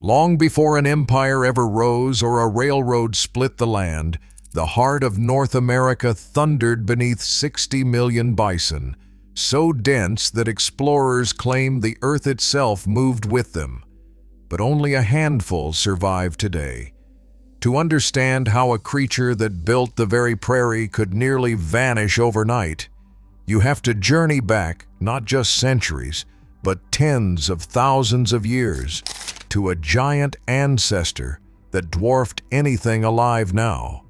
Long before an empire ever rose or a railroad split the land, the heart of North America thundered beneath 60 million bison, so dense that explorers claim the earth itself moved with them. But only a handful survive today. To understand how a creature that built the very prairie could nearly vanish overnight, you have to journey back not just centuries, but tens of thousands of years, to a giant ancestor that dwarfed anything alive now.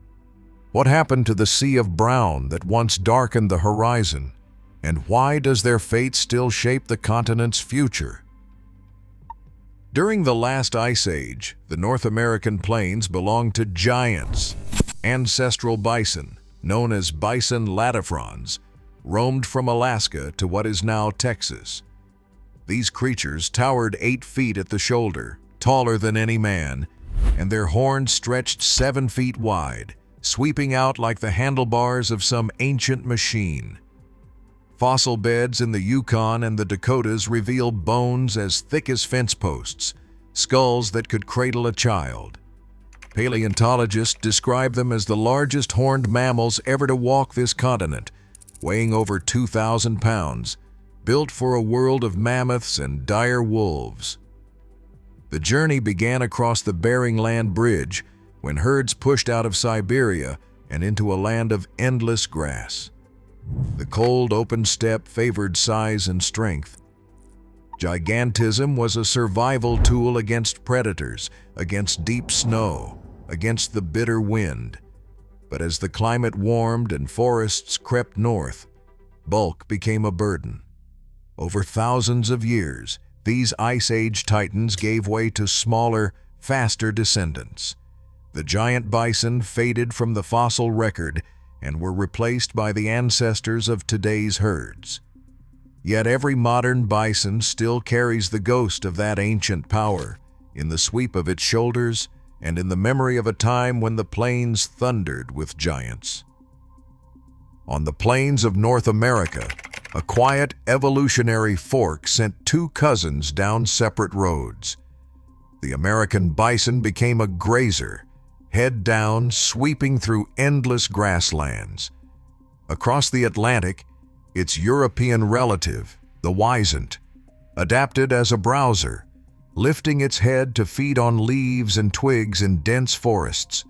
What happened to the sea of brown that once darkened the horizon, and why does their fate still shape the continent's future? During the last ice age, the North American plains belonged to giants. Ancestral bison, known as Bison latifrons, roamed from Alaska to what is now Texas. These creatures towered 8 feet at the shoulder, taller than any man, and their horns stretched 7 feet wide, sweeping out like the handlebars of some ancient machine. Fossil beds in the Yukon and the Dakotas reveal bones as thick as fence posts, skulls that could cradle a child. Paleontologists describe them as the largest horned mammals ever to walk this continent, weighing over 2,000 pounds, built for a world of mammoths and dire wolves. The journey began across the Bering Land Bridge when herds pushed out of Siberia and into a land of endless grass. The cold, open steppe favored size and strength. Gigantism was a survival tool against predators, against deep snow, against the bitter wind. But as the climate warmed and forests crept north, bulk became a burden. Over thousands of years, these Ice Age titans gave way to smaller, faster descendants. The giant bison faded from the fossil record and were replaced by the ancestors of today's herds. Yet every modern bison still carries the ghost of that ancient power, in the sweep of its shoulders and in the memory of a time when the plains thundered with giants. On the plains of North America, a quiet evolutionary fork sent 2 cousins down separate roads. The American bison became a grazer, head down, sweeping through endless grasslands. Across the Atlantic, its European relative, the wisent, adapted as a browser, lifting its head to feed on leaves and twigs in dense forests.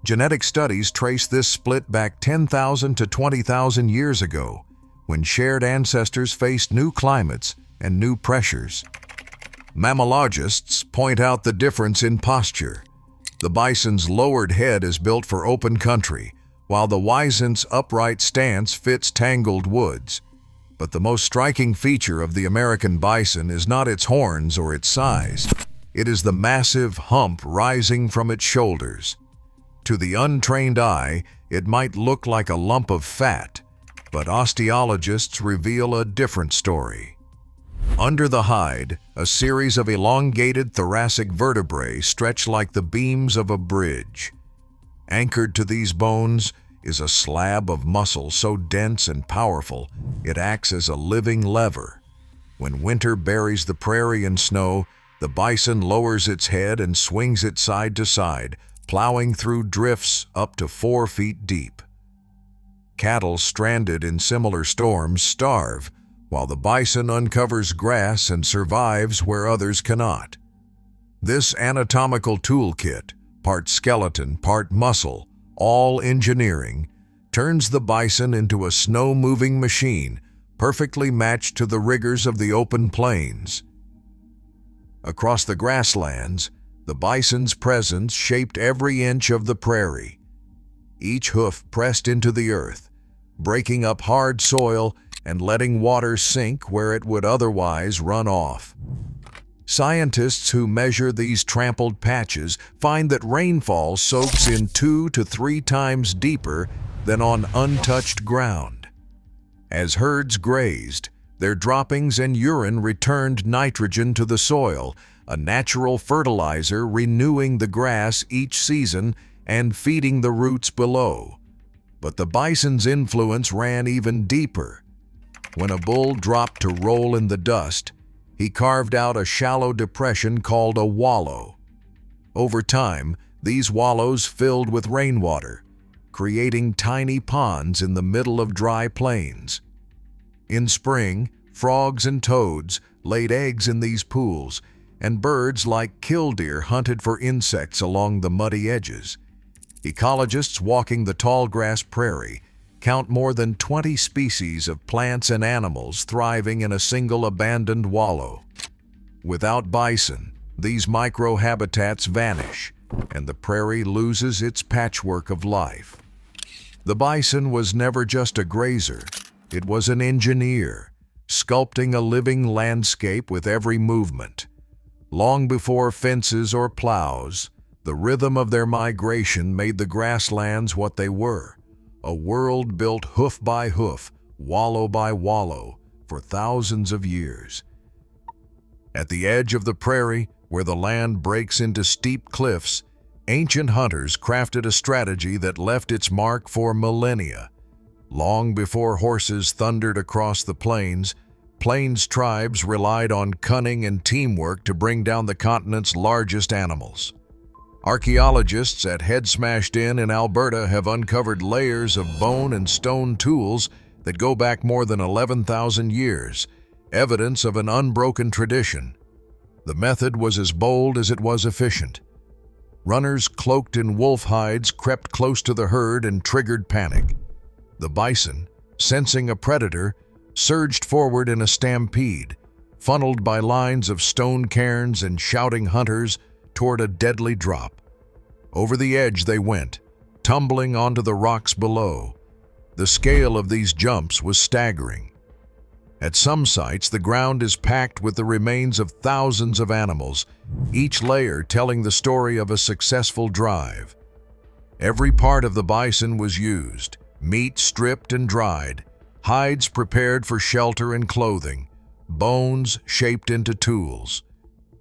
Genetic studies trace this split back 10,000 to 20,000 years ago, when shared ancestors faced new climates and new pressures. Mammalogists point out the difference in posture. The bison's lowered head is built for open country, while the wisent's upright stance fits tangled woods. But the most striking feature of the American bison is not its horns or its size. It is the massive hump rising from its shoulders. To the untrained eye, it might look like a lump of fat, but osteologists reveal a different story. Under the hide, a series of elongated thoracic vertebrae stretch like the beams of a bridge. Anchored to these bones is a slab of muscle so dense and powerful it acts as a living lever. When winter buries the prairie in snow, the bison lowers its head and swings it side to side, plowing through drifts up to 4 feet deep. Cattle stranded in similar storms starve, while the bison uncovers grass and survives where others cannot. This anatomical toolkit, part skeleton, part muscle, all engineering, turns the bison into a snow-moving machine, perfectly matched to the rigors of the open plains. Across the grasslands, the bison's presence shaped every inch of the prairie. Each hoof pressed into the earth, breaking up hard soil and letting water sink where it would otherwise run off. Scientists who measure these trampled patches find that rainfall soaks in 2 to 3 times deeper than on untouched ground. As herds grazed, their droppings and urine returned nitrogen to the soil, a natural fertilizer renewing the grass each season and feeding the roots below. But the bison's influence ran even deeper. When a bull dropped to roll in the dust, he carved out a shallow depression called a wallow. Over time, these wallows filled with rainwater, creating tiny ponds in the middle of dry plains. In spring, frogs and toads laid eggs in these pools, and birds like killdeer hunted for insects along the muddy edges. Ecologists walking the tall-grass prairie count more than 20 species of plants and animals thriving in a single abandoned wallow. Without bison, these microhabitats vanish, and the prairie loses its patchwork of life. The bison was never just a grazer, it was an engineer, sculpting a living landscape with every movement. Long before fences or plows, the rhythm of their migration made the grasslands what they were, a world built hoof by hoof, wallow by wallow, for thousands of years. At the edge of the prairie, where the land breaks into steep cliffs, ancient hunters crafted a strategy that left its mark for millennia. Long before horses thundered across the plains tribes relied on cunning and teamwork to bring down the continent's largest animals. Archaeologists at Head Smashed Inn in Alberta have uncovered layers of bone and stone tools that go back more than 11,000 years, evidence of an unbroken tradition. The method was as bold as it was efficient. Runners cloaked in wolf hides crept close to the herd and triggered panic. The bison, sensing a predator, surged forward in a stampede, funneled by lines of stone cairns and shouting hunters toward a deadly drop. Over the edge they went, tumbling onto the rocks below. The scale of these jumps was staggering. At some sites, the ground is packed with the remains of thousands of animals, each layer telling the story of a successful drive. Every part of the bison was used, meat stripped and dried, hides prepared for shelter and clothing, bones shaped into tools.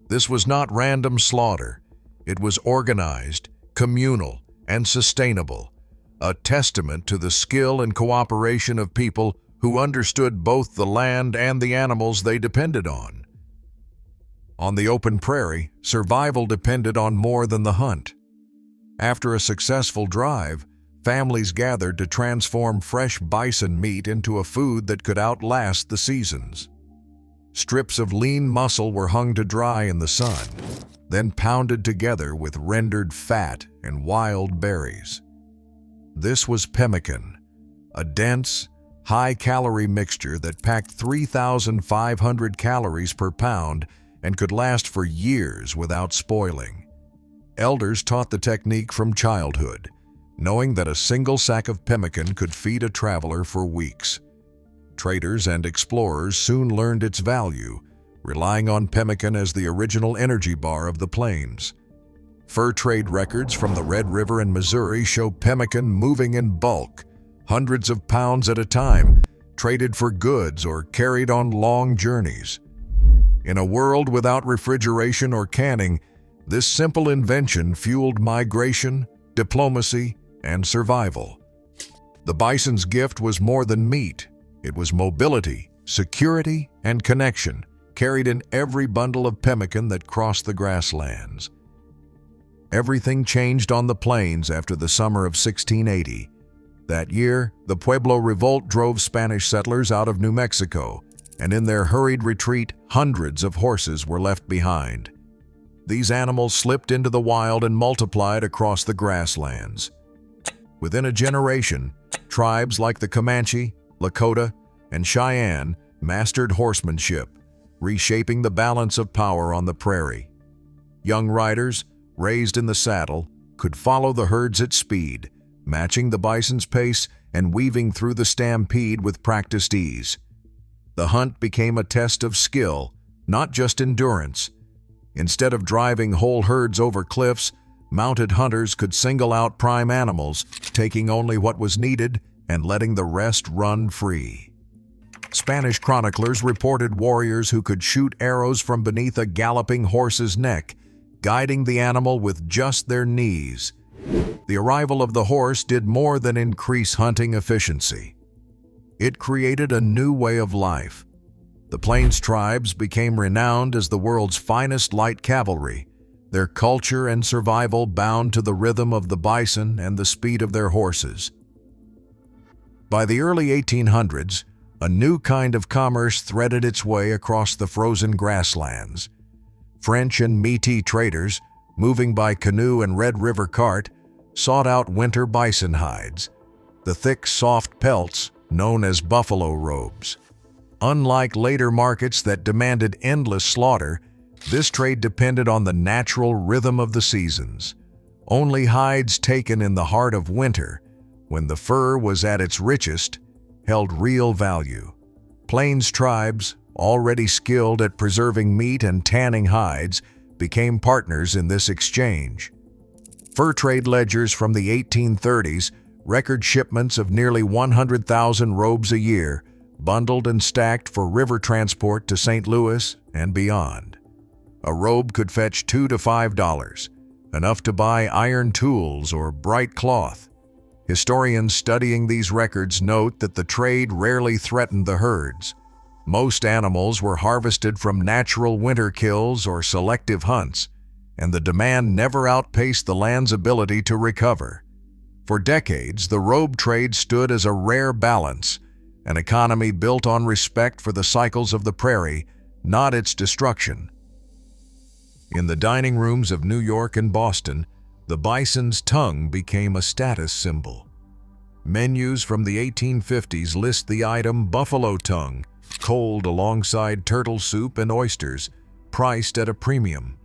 This was not random slaughter. It was organized, communal, and sustainable, a testament to the skill and cooperation of people who understood both the land and the animals they depended on. On the open prairie, survival depended on more than the hunt. After a successful drive, families gathered to transform fresh bison meat into a food that could outlast the seasons. Strips of lean muscle were hung to dry in the sun, then pounded together with rendered fat and wild berries. This was pemmican, a dense, high-calorie mixture that packed 3,500 calories per pound and could last for years without spoiling. Elders taught the technique from childhood, knowing that a single sack of pemmican could feed a traveler for weeks. Traders and explorers soon learned its value, relying on pemmican as the original energy bar of the plains. Fur trade records from the Red River and Missouri show pemmican moving in bulk, hundreds of pounds at a time, traded for goods or carried on long journeys. In a world without refrigeration or canning, this simple invention fueled migration, diplomacy, and survival. The bison's gift was more than meat. It was mobility, security, and connection, carried in every bundle of pemmican that crossed the grasslands. Everything changed on the plains after the summer of 1680. That year, the Pueblo Revolt drove Spanish settlers out of New Mexico, and in their hurried retreat, hundreds of horses were left behind. These animals slipped into the wild and multiplied across the grasslands. Within a generation, tribes like the Comanche, Lakota, and Cheyenne mastered horsemanship, reshaping the balance of power on the prairie. Young riders, raised in the saddle, could follow the herds at speed, matching the bison's pace and weaving through the stampede with practiced ease. The hunt became a test of skill, not just endurance. Instead of driving whole herds over cliffs, mounted hunters could single out prime animals, taking only what was needed and letting the rest run free. Spanish chroniclers reported warriors who could shoot arrows from beneath a galloping horse's neck, guiding the animal with just their knees. The arrival of the horse did more than increase hunting efficiency. It created a new way of life. The Plains tribes became renowned as the world's finest light cavalry, their culture and survival bound to the rhythm of the bison and the speed of their horses. By the early 1800s, a new kind of commerce threaded its way across the frozen grasslands. French and Métis traders, moving by canoe and Red River cart, sought out winter bison hides, the thick, soft pelts known as buffalo robes. Unlike later markets that demanded endless slaughter, this trade depended on the natural rhythm of the seasons. Only hides taken in the heart of winter, when the fur was at its richest, held real value. Plains tribes, already skilled at preserving meat and tanning hides, became partners in this exchange. Fur trade ledgers from the 1830s record shipments of nearly 100,000 robes a year, bundled and stacked for river transport to St. Louis and beyond. A robe could fetch $2 to $5, enough to buy iron tools or bright cloth. Historians studying these records note that the trade rarely threatened the herds. Most animals were harvested from natural winter kills or selective hunts, and the demand never outpaced the land's ability to recover. For decades, the robe trade stood as a rare balance, an economy built on respect for the cycles of the prairie, not its destruction. In the dining rooms of New York and Boston, the bison's tongue became a status symbol. Menus from the 1850s list the item buffalo tongue, cold alongside turtle soup and oysters, priced at a premium.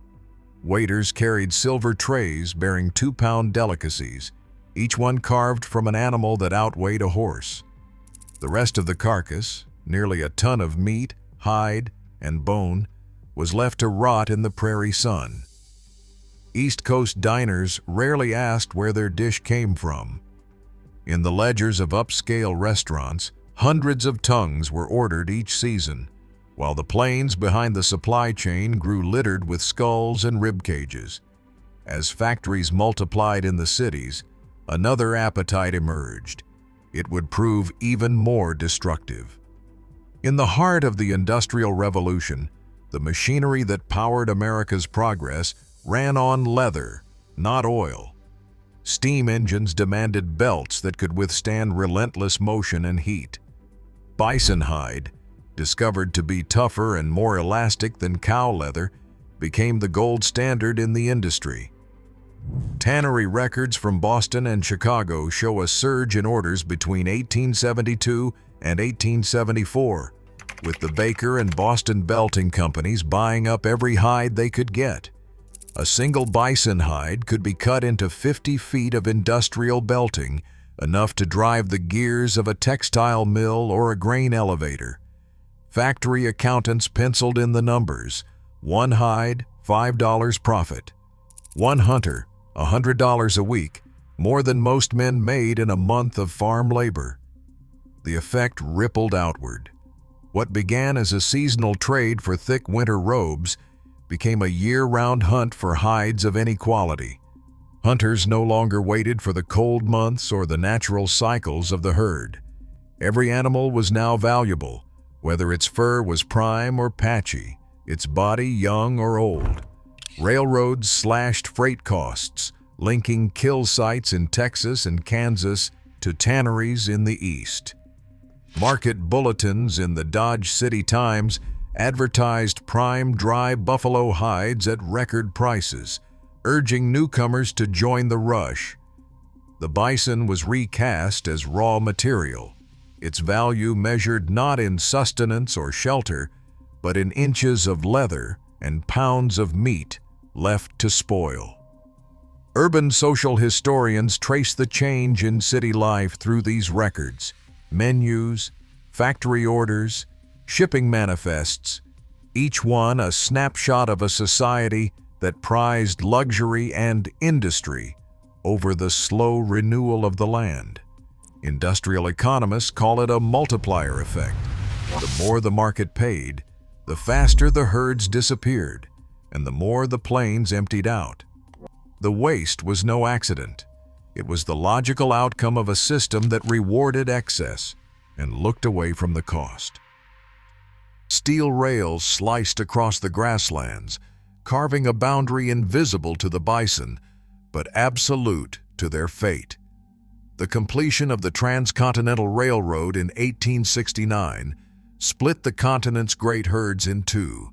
Waiters carried silver trays bearing 2-pound delicacies, each one carved from an animal that outweighed a horse. The rest of the carcass, nearly a ton of meat, hide, and bone, was left to rot in the prairie sun. East Coast diners rarely asked where their dish came from. In the ledgers of upscale restaurants, hundreds of tongues were ordered each season, while the plains behind the supply chain grew littered with skulls and rib cages. As factories multiplied in the cities, another appetite emerged. It would prove even more destructive. In the heart of the Industrial Revolution, the machinery that powered America's progress ran on leather, not oil. Steam engines demanded belts that could withstand relentless motion and heat. Bison hide, discovered to be tougher and more elastic than cow leather, became the gold standard in the industry. Tannery records from Boston and Chicago show a surge in orders between 1872 and 1874, with the Baker and Boston belting companies buying up every hide they could get. A single bison hide could be cut into 50 feet of industrial belting, enough to drive the gears of a textile mill or a grain elevator. Factory accountants penciled in the numbers: one hide, $5 profit. One hunter, $100 a week, more than most men made in a month of farm labor. The effect rippled outward. What began as a seasonal trade for thick winter robes became a year-round hunt for hides of any quality. Hunters no longer waited for the cold months or the natural cycles of the herd. Every animal was now valuable, whether its fur was prime or patchy, its body young or old. Railroads slashed freight costs, linking kill sites in Texas and Kansas to tanneries in the East. Market bulletins in the Dodge City Times advertised prime dry buffalo hides at record prices, urging newcomers to join the rush. The bison was recast as raw material, its value measured not in sustenance or shelter, but in inches of leather and pounds of meat left to spoil. Urban social historians trace the change in city life through these records: menus, factory orders, shipping manifests, each one a snapshot of a society that prized luxury and industry over the slow renewal of the land. Industrial economists call it a multiplier effect. The more the market paid, the faster the herds disappeared, and the more the plains emptied out. The waste was no accident. It was the logical outcome of a system that rewarded excess and looked away from the cost. Steel rails sliced across the grasslands, carving a boundary invisible to the bison, but absolute to their fate. The completion of the Transcontinental Railroad in 1869 split the continent's great herds in two.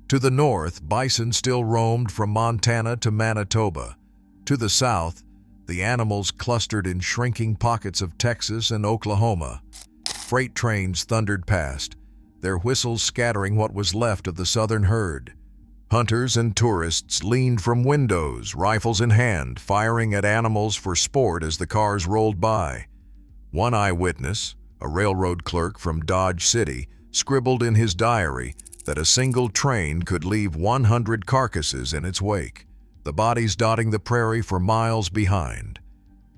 To the north, bison still roamed from Montana to Manitoba. To the south, the animals clustered in shrinking pockets of Texas and Oklahoma. Freight trains thundered past, their whistles scattering what was left of the southern herd. Hunters and tourists leaned from windows, rifles in hand, firing at animals for sport as the cars rolled by. One eyewitness, a railroad clerk from Dodge City, scribbled in his diary that a single train could leave 100 carcasses in its wake, the bodies dotting the prairie for miles behind.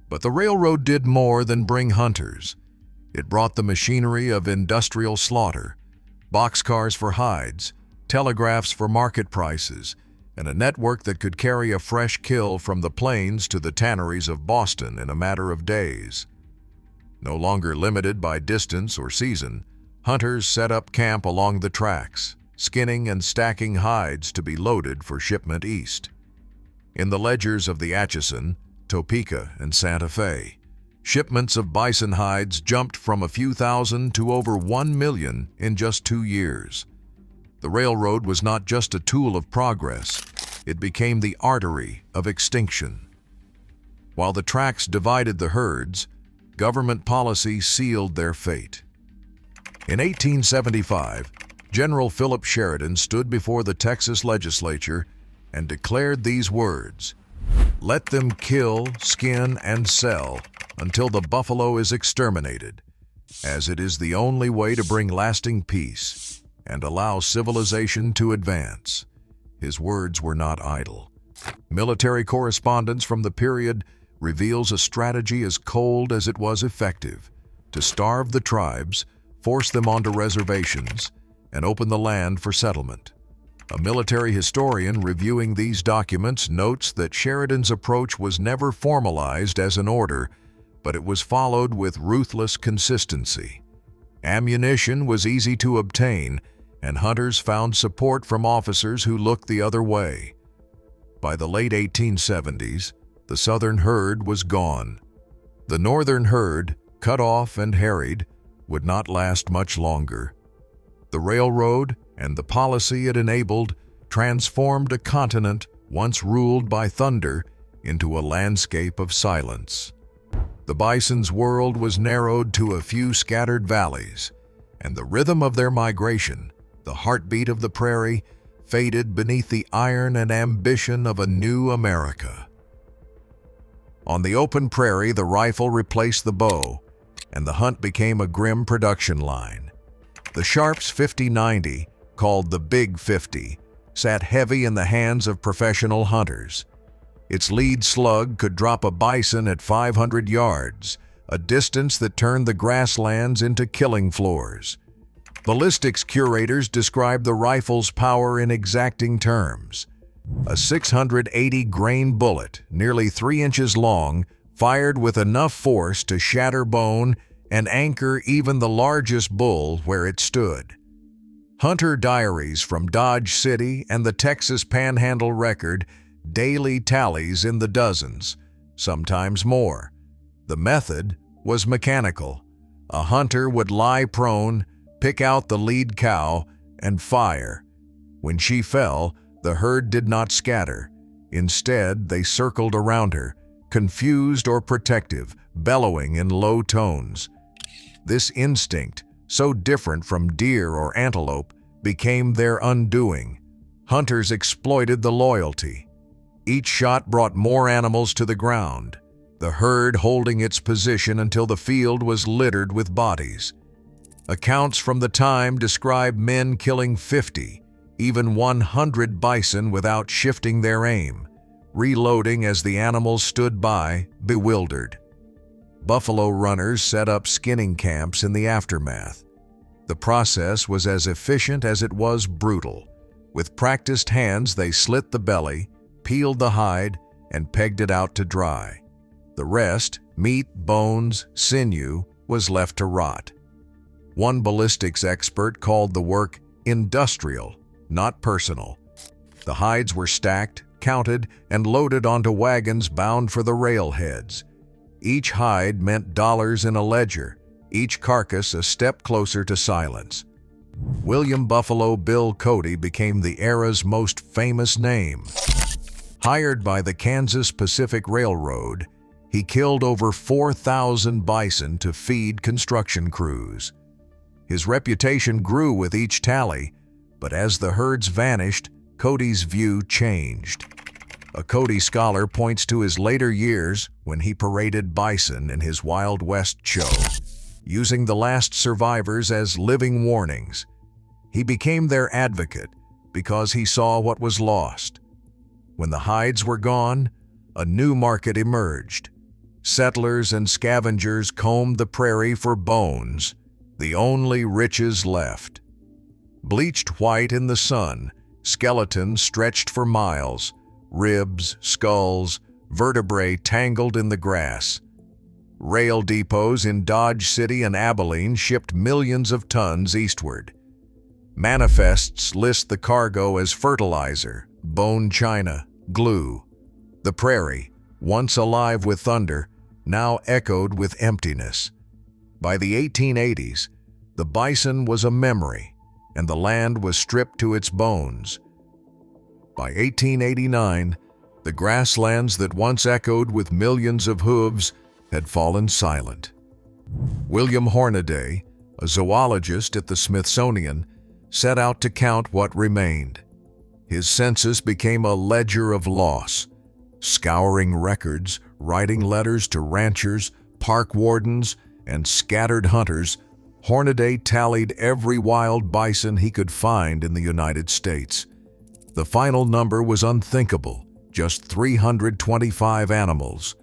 But the railroad did more than bring hunters. It brought the machinery of industrial slaughter, boxcars for hides, telegraphs for market prices, and a network that could carry a fresh kill from the plains to the tanneries of Boston in a matter of days. No longer limited by distance or season, hunters set up camp along the tracks, skinning and stacking hides to be loaded for shipment east. In the ledgers of the Atchison, Topeka, and Santa Fe, shipments of bison hides jumped from a few thousand to over 1 million in just 2 years. The railroad was not just a tool of progress, it became the artery of extinction. While the tracks divided the herds, government policy sealed their fate. In 1875, General Philip Sheridan stood before the Texas legislature and declared these words: "Let them kill, skin, and sell until the buffalo is exterminated, as it is the only way to bring lasting peace and allow civilization to advance." His words were not idle. Military correspondence from the period reveals a strategy as cold as it was effective: to starve the tribes, force them onto reservations, and open the land for settlement. A military historian reviewing these documents notes that Sheridan's approach was never formalized as an order, but it was followed with ruthless consistency. Ammunition was easy to obtain, and hunters found support from officers who looked the other way. By the late 1870s, the southern herd was gone. The northern herd, cut off and harried, would not last much longer. The railroad and the policy it enabled transformed a continent once ruled by thunder into a landscape of silence. The bison's world was narrowed to a few scattered valleys, and the rhythm of their migration, the heartbeat of the prairie, faded beneath the iron and ambition of a new America. On the open prairie, the rifle replaced the bow, and the hunt became a grim production line. The Sharps 50-90, called the Big 50, sat heavy in the hands of professional hunters. Its lead slug could drop a bison at 500 yards, a distance that turned the grasslands into killing floors. Ballistics curators describe the rifle's power in exacting terms. A 680-grain bullet, nearly 3 inches long, fired with enough force to shatter bone and anchor even the largest bull where it stood. Hunter diaries from Dodge City and the Texas Panhandle record daily tallies in the dozens, sometimes more. The method was mechanical. A hunter would lie prone, pick out the lead cow, and fire. When she fell, the herd did not scatter. Instead, they circled around her, confused or protective, bellowing in low tones. This instinct, so different from deer or antelope, became their undoing. Hunters exploited the loyalty. Each shot brought more animals to the ground, the herd holding its position until the field was littered with bodies. Accounts from the time describe men killing 50, even 100 bison without shifting their aim, reloading as the animals stood by, bewildered. Buffalo runners set up skinning camps in the aftermath. The process was as efficient as it was brutal. With practiced hands, they slit the belly, peeled the hide, and pegged it out to dry. The rest, meat, bones, sinew, was left to rot. One ballistics expert called the work industrial, not personal. The hides were stacked, counted, and loaded onto wagons bound for the railheads. Each hide meant dollars in a ledger, each carcass a step closer to silence. William Buffalo Bill Cody became the era's most famous name. Hired by the Kansas Pacific Railroad, he killed over 4,000 bison to feed construction crews. His reputation grew with each tally, but as the herds vanished, Cody's view changed. A Cody scholar points to his later years when he paraded bison in his Wild West show, using the last survivors as living warnings. He became their advocate because he saw what was lost. When the hides were gone, a new market emerged. Settlers and scavengers combed the prairie for bones, the only riches left. Bleached white in the sun, skeletons stretched for miles, ribs, skulls, vertebrae tangled in the grass. Rail depots in Dodge City and Abilene shipped millions of tons eastward. Manifests list the cargo as fertilizer, bone china, glue. The prairie, once alive with thunder, now echoed with emptiness. By the 1880s, the bison was a memory, and the land was stripped to its bones. By 1889, the grasslands that once echoed with millions of hooves had fallen silent. William Hornaday, a zoologist at the Smithsonian, set out to count what remained. His census became a ledger of loss. Scouring records, writing letters to ranchers, park wardens, and scattered hunters, Hornaday tallied every wild bison he could find in the United States. The final number was unthinkable, just 325 animals.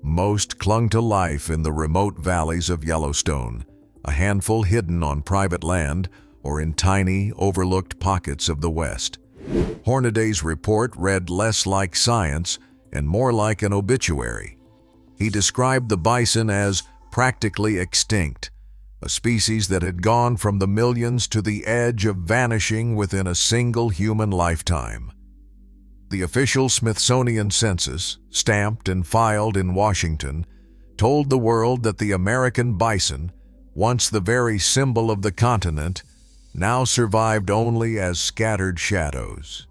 Most clung to life in the remote valleys of Yellowstone, a handful hidden on private land or in tiny, overlooked pockets of the West. Hornaday's report read less like science and more like an obituary. He described the bison as practically extinct, a species that had gone from the millions to the edge of vanishing within a single human lifetime. The official Smithsonian census, stamped and filed in Washington, told the world that the American bison, once the very symbol of the continent, now survived only as scattered shadows.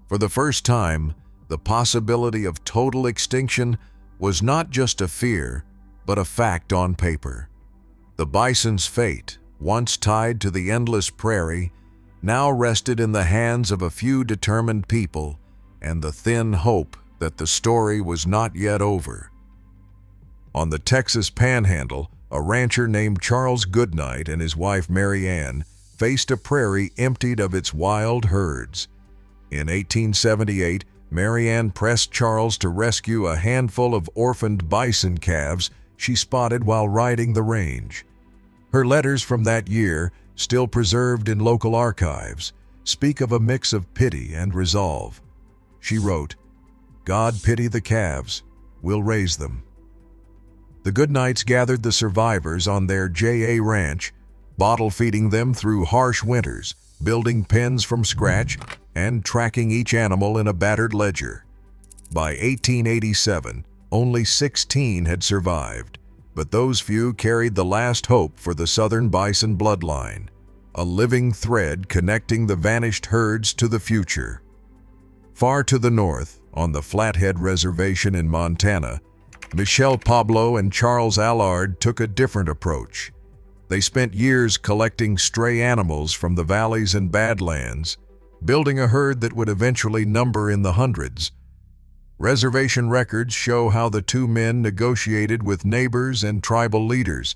For the first time, the possibility of total extinction was not just a fear, but a fact on paper. The bison's fate, once tied to the endless prairie, now rested in the hands of a few determined people and the thin hope that the story was not yet over. On the Texas Panhandle, a rancher named Charles Goodnight and his wife Mary Ann faced a prairie emptied of its wild herds. In 1878, Mary Ann pressed Charles to rescue a handful of orphaned bison calves she spotted while riding the range. Her letters from that year, still preserved in local archives, speak of a mix of pity and resolve. She wrote, "God pity the calves, we'll raise them." The Goodnights gathered the survivors on their J.A. ranch, bottle-feeding them through harsh winters, building pens from scratch, and tracking each animal in a battered ledger. By 1887, only 16 had survived, but those few carried the last hope for the southern bison bloodline, a living thread connecting the vanished herds to the future. Far to the north, on the Flathead Reservation in Montana, Michelle Pablo and Charles Allard took a different approach. They spent years collecting stray animals from the valleys and badlands, building a herd that would eventually number in the hundreds. Reservation records show how the two men negotiated with neighbors and tribal leaders,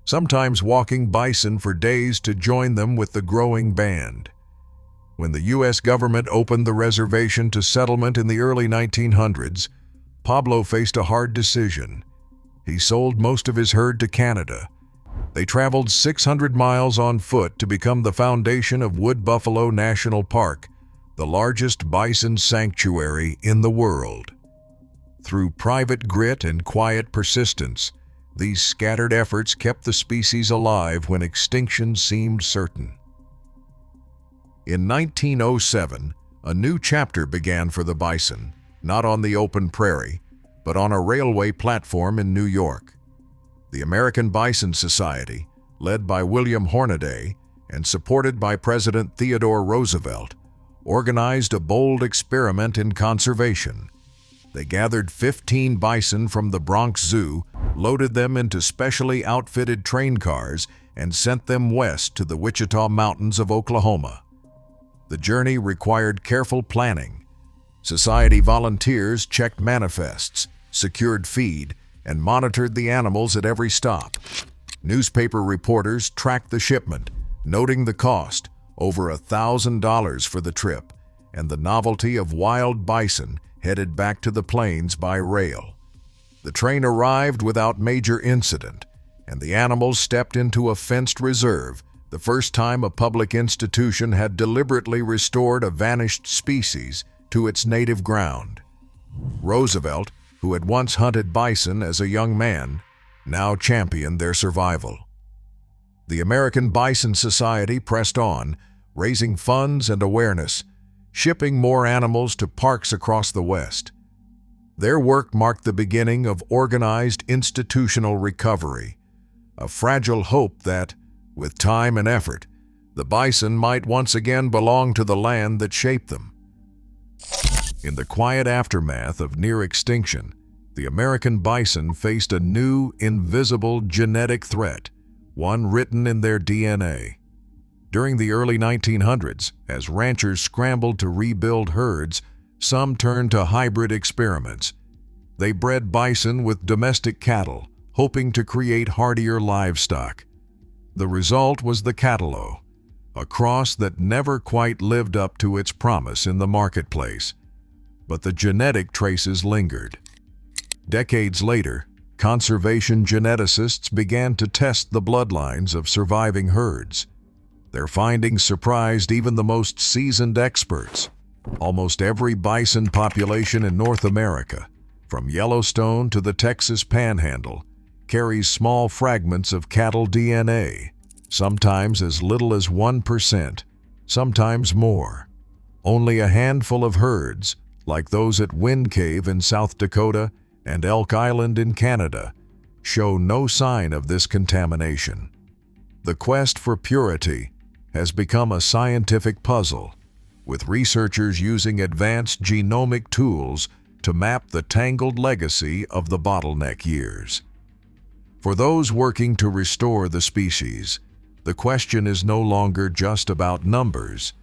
sometimes walking bison for days to join them with the growing band. When the U.S. government opened the reservation to settlement in the early 1900s, Pablo faced a hard decision. He sold most of his herd to Canada. They traveled 600 miles on foot to become the foundation of Wood Buffalo National Park, the largest bison sanctuary in the world. Through private grit and quiet persistence, these scattered efforts kept the species alive when extinction seemed certain. In 1907, a new chapter began for the bison, not on the open prairie, but on a railway platform in New York. The American Bison Society, led by William Hornaday and supported by President Theodore Roosevelt, organized a bold experiment in conservation. They gathered 15 bison from the Bronx Zoo, loaded them into specially outfitted train cars, and sent them west to the Wichita Mountains of Oklahoma. The journey required careful planning. Society volunteers checked manifests, secured feed, and monitored the animals at every stop. Newspaper reporters tracked the shipment, noting the cost, over $1,000 for the trip, and the novelty of wild bison headed back to the plains by rail. The train arrived without major incident, and the animals stepped into a fenced reserve, the first time a public institution had deliberately restored a vanished species to its native ground. Roosevelt, who had once hunted bison as a young man, now championed their survival. The American Bison Society pressed on, raising funds and awareness, shipping more animals to parks across the West. Their work marked the beginning of organized institutional recovery, a fragile hope that, with time and effort, the bison might once again belong to the land that shaped them. In the quiet aftermath of near extinction, the American bison faced a new, invisible genetic threat, one written in their DNA. During the early 1900s, as ranchers scrambled to rebuild herds, some turned to hybrid experiments. They bred bison with domestic cattle, hoping to create hardier livestock. The result was the catalo, a cross that never quite lived up to its promise in the marketplace. But the genetic traces lingered. Decades later, conservation geneticists began to test the bloodlines of surviving herds. Their findings surprised even the most seasoned experts. Almost every bison population in North America, from Yellowstone to the Texas Panhandle, carries small fragments of cattle DNA, sometimes as little as 1%, sometimes more. Only a handful of herds, like those at Wind Cave in South Dakota and Elk Island in Canada, show no sign of this contamination. The quest for purity has become a scientific puzzle, with researchers using advanced genomic tools to map the tangled legacy of the bottleneck years. For those working to restore the species, the question is no longer just about numbers.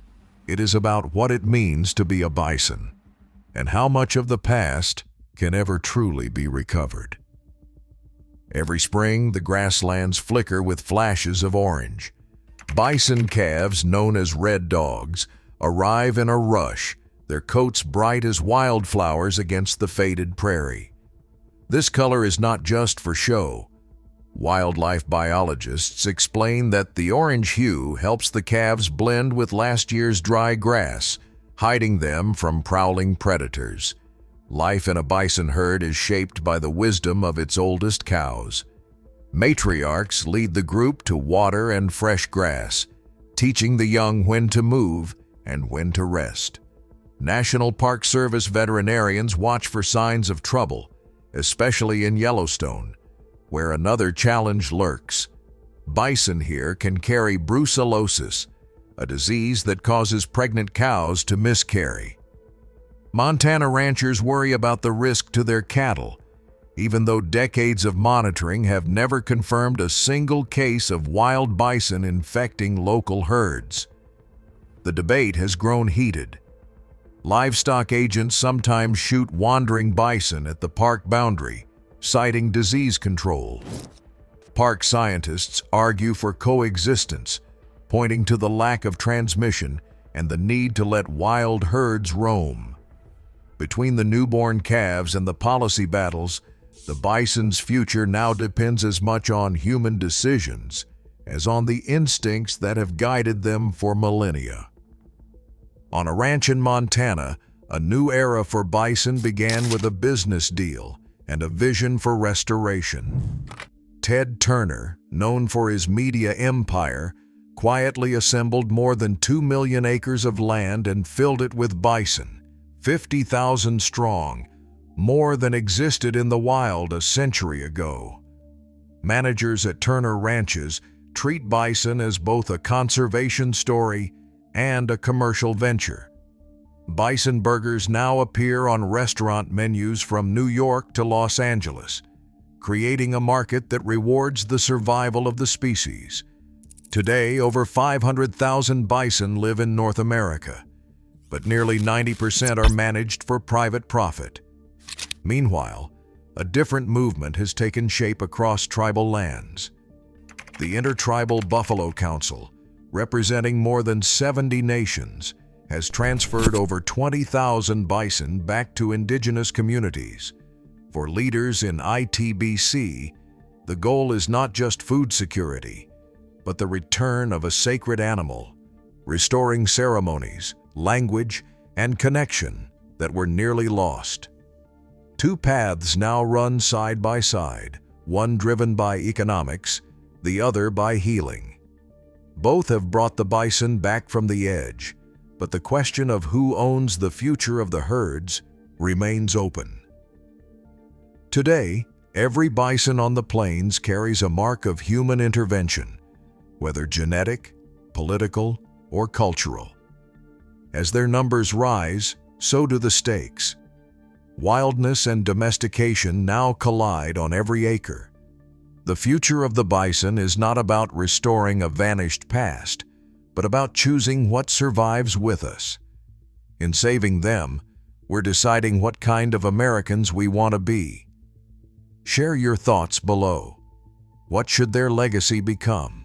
It is about what it means to be a bison, and how much of the past can ever truly be recovered. Every spring, the grasslands flicker with flashes of orange. Bison calves, known as red dogs, arrive in a rush, their coats bright as wildflowers against the faded prairie. This color is not just for show. Wildlife biologists explain that the orange hue helps the calves blend with last year's dry grass, hiding them from prowling predators. Life in a bison herd is shaped by the wisdom of its oldest cows. Matriarchs lead the group to water and fresh grass, teaching the young when to move and when to rest. National Park Service veterinarians watch for signs of trouble, especially in Yellowstone, where another challenge lurks. Bison here can carry brucellosis, a disease that causes pregnant cows to miscarry. Montana ranchers worry about the risk to their cattle, even though decades of monitoring have never confirmed a single case of wild bison infecting local herds. The debate has grown heated. Livestock agents sometimes shoot wandering bison at the park boundary, citing disease control. Park scientists argue for coexistence, pointing to the lack of transmission and the need to let wild herds roam. Between the newborn calves and the policy battles, the bison's future now depends as much on human decisions as on the instincts that have guided them for millennia. On a ranch in Montana, a new era for bison began with a business deal and a vision for restoration. Ted Turner, known for his media empire, quietly assembled more than 2 million acres of land and filled it with bison, 50,000 strong, more than existed in the wild a century ago. Managers at Turner Ranches treat bison as both a conservation story and a commercial venture. Bison burgers now appear on restaurant menus from New York to Los Angeles, creating a market that rewards the survival of the species. Today, over 500,000 bison live in North America, but nearly 90% are managed for private profit. Meanwhile, a different movement has taken shape across tribal lands. The Intertribal Buffalo Council, representing more than 70 nations, has transferred over 20,000 bison back to indigenous communities. For leaders in ITBC, the goal is not just food security, but the return of a sacred animal, restoring ceremonies, language, and connection that were nearly lost. Two paths now run side by side, one driven by economics, the other by healing. Both have brought the bison back from the edge, but the question of who owns the future of the herds remains open. Today, every bison on the plains carries a mark of human intervention, whether genetic, political, or cultural. As their numbers rise, so do the stakes. Wildness and domestication now collide on every acre. The future of the bison is not about restoring a vanished past, but about choosing what survives with us. In saving them, we're deciding what kind of Americans we want to be. Share your thoughts below. What should their legacy become?